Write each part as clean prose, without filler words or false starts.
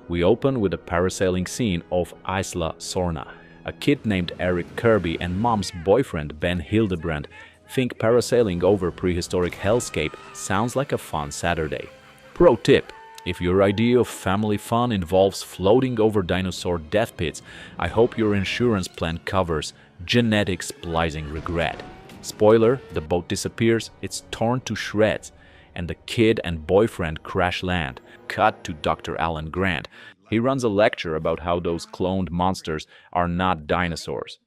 We open with a parasailing scene of Isla Sorna. A kid named Eric Kirby and mom's boyfriend Ben Hildebrand think parasailing over prehistoric hellscape sounds like a fun Saturday. Pro tip: if your idea of family fun involves floating over dinosaur death pits, I hope your insurance plan covers genetic splicing regret. Spoiler, the boat disappears, it's torn to shreds, and the kid and boyfriend crash land. Cut to Dr. Alan Grant. He runs a lecture about how those cloned monsters are not dinosaurs.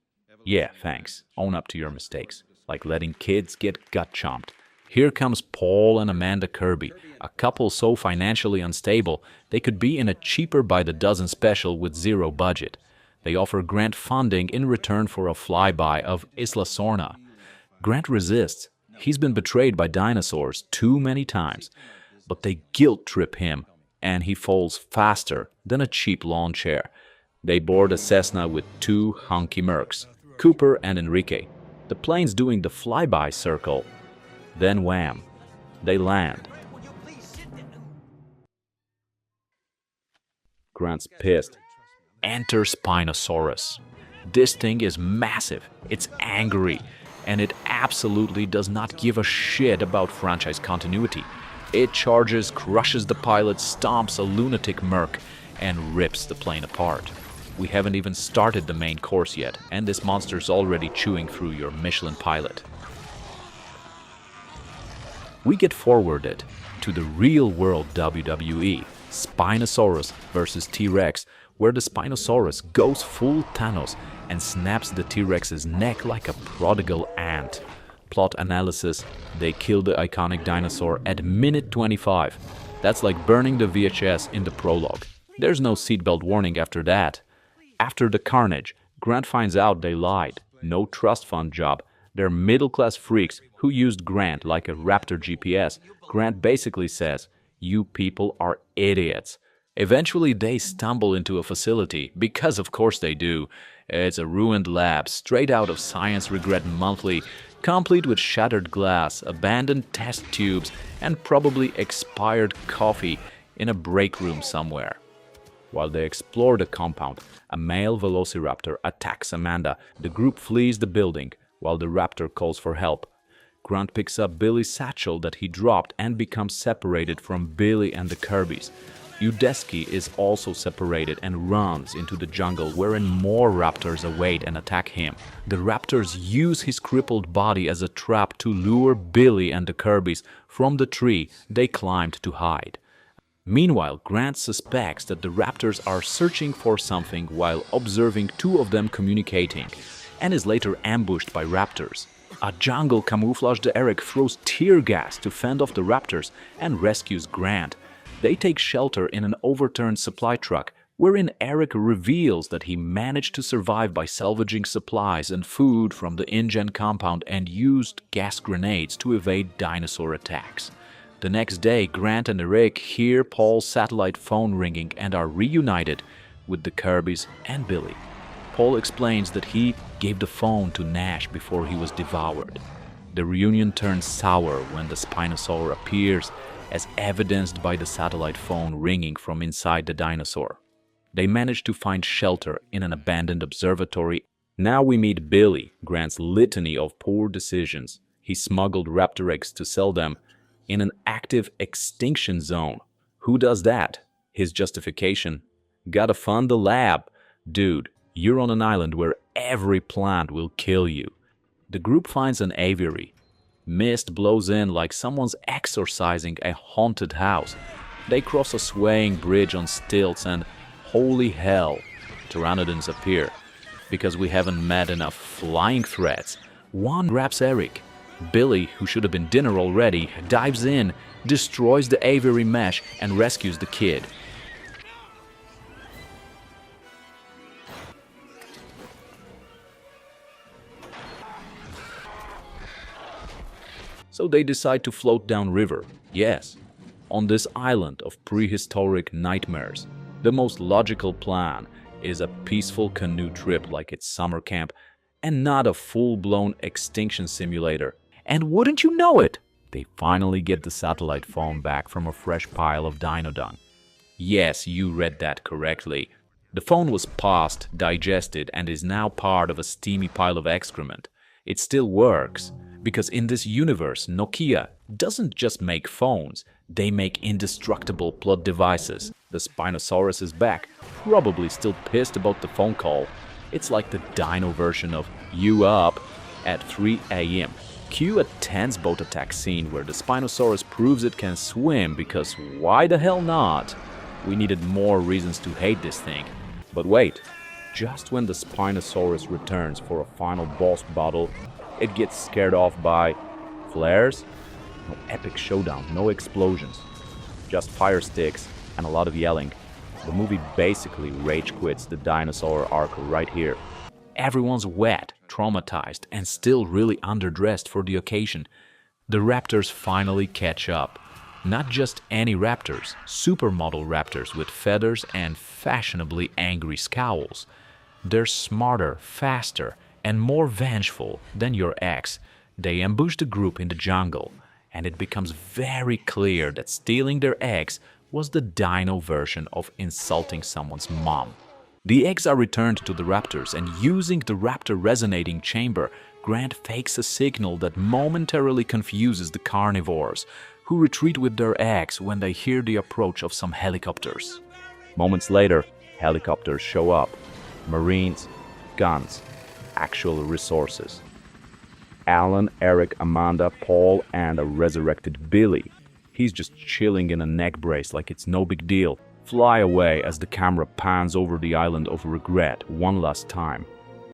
Yeah, thanks. Own up to your mistakes, like letting kids get gut chomped. Here comes Paul and Amanda Kirby, a couple so financially unstable they could be in a cheaper by the dozen special with zero budget. They offer Grant funding in return for a flyby of Isla Sorna. Grant resists. He's been betrayed by dinosaurs too many times, but they guilt-trip him, and he falls faster than a cheap lawn chair. They board a Cessna with two hunky mercs, Cooper and Enrique. The plane's doing the flyby circle. Then wham, they land. Grant's pissed. Enter Spinosaurus. This thing is massive, it's angry, and it absolutely does not give a shit about franchise continuity. It charges, crushes the pilot, stomps a lunatic merc, and rips the plane apart. We haven't even started the main course yet, and this monster's already chewing through your Michelin pilot. We get forwarded to the real-world WWE, Spinosaurus vs. T-Rex, where the Spinosaurus goes full Thanos and snaps the T-Rex's neck like a prodigal ant. Plot analysis: they kill the iconic dinosaur at minute 25. That's like burning the VHS in the prologue. There's no seatbelt warning after that. After the carnage, Grant finds out they lied. No trust fund job. They're middle-class freaks who used Grant like a Raptor GPS. Grant basically says, "You people are idiots." Eventually, they stumble into a facility, because of course they do. It's a ruined lab, straight out of Science Regret Monthly, complete with shattered glass, abandoned test tubes, and probably expired coffee in a break room somewhere. While they explore the compound, a male velociraptor attacks Amanda. The group flees the building, while the raptor calls for help. Grant picks up Billy's satchel that he dropped and becomes separated from Billy and the Kirbys. Udesky is also separated and runs into the jungle, wherein more raptors await and attack him. The raptors use his crippled body as a trap to lure Billy and the Kirbys from the tree they climbed to hide. Meanwhile, Grant suspects that the raptors are searching for something while observing two of them communicating, and is later ambushed by raptors. A jungle camouflaged Eric throws tear gas to fend off the raptors and rescues Grant. They take shelter in an overturned supply truck, wherein Eric reveals that he managed to survive by salvaging supplies and food from the InGen compound and used gas grenades to evade dinosaur attacks. The next day, Grant and Eric hear Paul's satellite phone ringing and are reunited with the Kirbys and Billy. Paul explains that he gave the phone to Nash before he was devoured. The reunion turns sour when the Spinosaur appears, as evidenced by the satellite phone ringing from inside the dinosaur. They manage to find shelter in an abandoned observatory. Now we meet Billy, Grant's litany of poor decisions. He smuggled raptor eggs to sell them in an active extinction zone. Who does that? His justification: gotta fund the lab. Dude, you're on an island where every plant will kill you. The group finds an aviary. Mist blows in like someone's exorcising a haunted house. They cross a swaying bridge on stilts and, holy hell, Pteranodons appear. Because we haven't met enough flying threats, one grabs Eric. Billy, who should have been dinner already, dives in, destroys the aviary mesh, and rescues the kid. So they decide to float downriver. Yes, on this island of prehistoric nightmares, the most logical plan is a peaceful canoe trip like it's summer camp, and not a full-blown extinction simulator. And wouldn't you know it, they finally get the satellite phone back from a fresh pile of dino dung. Yes, you read that correctly. The phone was passed, digested, and is now part of a steamy pile of excrement. It still works, because in this universe, Nokia doesn't just make phones, they make indestructible plot devices. The Spinosaurus is back, probably still pissed about the phone call. It's like the dino version of "You Up" at 3 a.m. Cue a tense boat attack scene where the Spinosaurus proves it can swim, because why the hell not? We needed more reasons to hate this thing. But wait, just when the Spinosaurus returns for a final boss battle, it gets scared off by flares? No epic showdown, no explosions, just fire sticks and a lot of yelling. The movie basically rage quits the dinosaur arc right here. Everyone's wet, traumatized, and still really underdressed for the occasion. The raptors finally catch up. Not just any raptors, supermodel raptors with feathers and fashionably angry scowls. They're smarter, faster, and more vengeful than your ex. They ambush the group in the jungle, and it becomes very clear that stealing their eggs was the dino version of insulting someone's mom. The eggs are returned to the raptors, and using the raptor resonating chamber, Grant fakes a signal that momentarily confuses the carnivores, who retreat with their eggs when they hear the approach of some helicopters. Moments later, helicopters show up. Marines, guns, actual resources. Alan, Eric, Amanda, Paul, and a resurrected Billy. He's just chilling in a neck brace like it's no big deal. Fly away as the camera pans over the island of regret one last time.